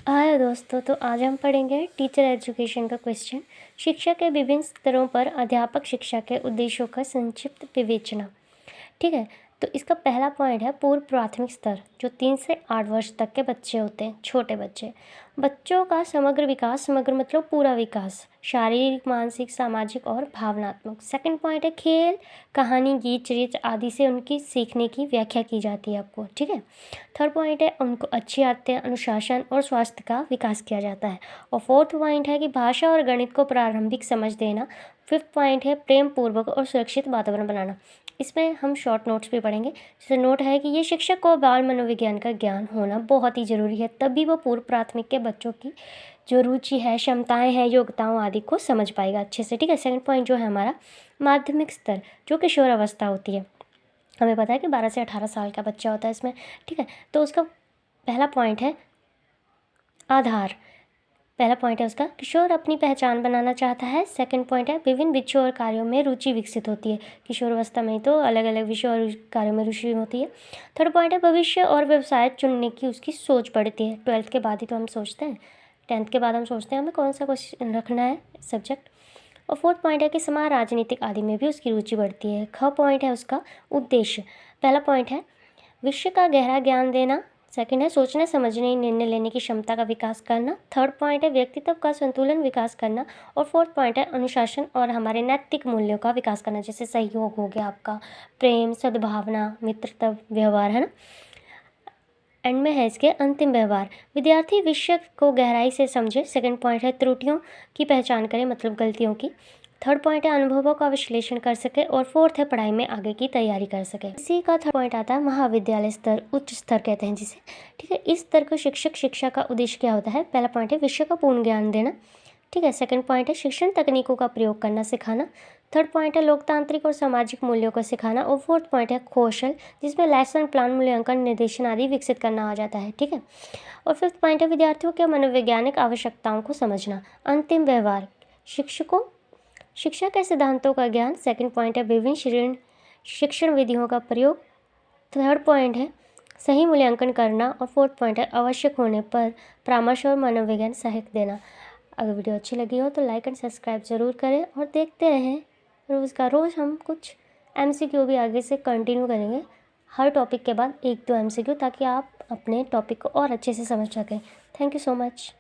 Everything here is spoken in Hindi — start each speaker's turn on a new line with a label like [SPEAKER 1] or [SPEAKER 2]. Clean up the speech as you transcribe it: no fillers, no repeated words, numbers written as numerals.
[SPEAKER 1] हाय दोस्तों, तो आज हम पढ़ेंगे टीचर एजुकेशन का क्वेश्चन। शिक्षा के विभिन्न स्तरों पर अध्यापक शिक्षा के उद्देश्यों का संक्षिप्त विवेचना। ठीक है, तो इसका पहला पॉइंट है पूर्व प्राथमिक स्तर, जो 3 से 8 वर्ष तक के बच्चे होते हैं, छोटे बच्चे। बच्चों का समग्र विकास, समग्र मतलब पूरा विकास, शारीरिक, मानसिक, सामाजिक और भावनात्मक। सेकंड पॉइंट है खेल, कहानी, गीत, चरित्र आदि से उनकी सीखने की व्याख्या की जाती है आपको। ठीक है। थर्ड पॉइंट है उनको अच्छी आदतें, अनुशासन और स्वास्थ्य का विकास किया जाता है। और फोर्थ पॉइंट है कि भाषा और गणित को प्रारंभिक समझ देना। फिफ्थ पॉइंट है प्रेम पूर्वक और सुरक्षित वातावरण बनाना। इसमें हम शॉर्ट नोट्स भी पढ़ेंगे। जैसे नोट है कि ये शिक्षक को बाल मनोविज्ञान का ज्ञान होना बहुत ही ज़रूरी है, तभी वो पूर्व प्राथमिक के बच्चों की जो रुचि है, क्षमताएं हैं, योग्यताओं आदि को समझ पाएगा अच्छे से। ठीक है। सेकंड पॉइंट जो है हमारा माध्यमिक स्तर, जो किशोर अवस्था होती है। हमें पता है कि 12 से 18 साल का बच्चा होता है इसमें। ठीक है, तो उसका पहला पॉइंट है आधार। पहला पॉइंट है उसका किशोर अपनी पहचान बनाना चाहता है। सेकंड पॉइंट है विभिन्न विषयों और कार्यों में रुचि विकसित होती है। किशोर अवस्था में तो अलग अलग विषयों और कार्यों में रुचि होती है। थर्ड पॉइंट है भविष्य और व्यवसाय चुनने की उसकी सोच बढ़ती है। 12th के बाद ही तो हम सोचते हैं, 10th के बाद हम सोचते हैं हमें कौन सा क्वेश्चन रखना है सब्जेक्ट। और फोर्थ पॉइंट है कि समाज, राजनीतिक आदि में भी उसकी रुचि बढ़ती है। ख पॉइंट है उसका उद्देश्य। पहला पॉइंट है विषय का गहरा ज्ञान देना। सेकंड है सोचने, समझने, निर्णय लेने की क्षमता का विकास करना। थर्ड पॉइंट है व्यक्तित्व का संतुलन विकास करना। और फोर्थ पॉइंट है अनुशासन और हमारे नैतिक मूल्यों का विकास करना, जैसे सहयोग हो गया आपका, प्रेम, सद्भावना, मित्रता, व्यवहार, है ना। एंड में है इसके अंतिम व्यवहार। विद्यार्थी विषय को गहराई से समझे। सेकंड पॉइंट है त्रुटियों की पहचान करे, मतलब गलतियों की। थर्ड पॉइंट है अनुभवों का विश्लेषण कर सके। और फोर्थ है पढ़ाई में आगे की तैयारी कर सके। इसी का थर्ड पॉइंट आता है महाविद्यालय स्तर, उच्च स्तर कहते हैं जिसे। ठीक है, इस स्तर को शिक्षक शिक्षा का उद्देश्य क्या होता है। पहला पॉइंट है विषय का पूर्ण ज्ञान देना। ठीक है। सेकंड पॉइंट है शिक्षण तकनीकों का प्रयोग करना सिखाना। थर्ड पॉइंट है लोकतांत्रिक और सामाजिक मूल्यों को सिखाना। और फोर्थ पॉइंट है कौशल, जिसमें लेसन प्लान, मूल्यांकन, निर्देशन आदि विकसित करना आ जाता है। ठीक है। और फिफ्थ पॉइंट है विद्यार्थियों के मनोवैज्ञानिक आवश्यकताओं को समझना। अंतिम व्यवहार, शिक्षकों शिक्षा के सिद्धांतों का ज्ञान। सेकंड पॉइंट है विभिन्न शिक्षण विधियों का प्रयोग। थर्ड पॉइंट है सही मूल्यांकन करना। और फोर्थ पॉइंट है आवश्यक होने पर परामर्श और मनोविज्ञान सहायता देना। अगर वीडियो अच्छी लगी हो तो लाइक एंड सब्सक्राइब ज़रूर करें और देखते रहें रोज़ हम कुछ MCQ भी आगे से कंटिन्यू करेंगे, हर टॉपिक के बाद 1-2 MCQ, ताकि आप अपने टॉपिक को और अच्छे से समझ सकें। Thank you so much.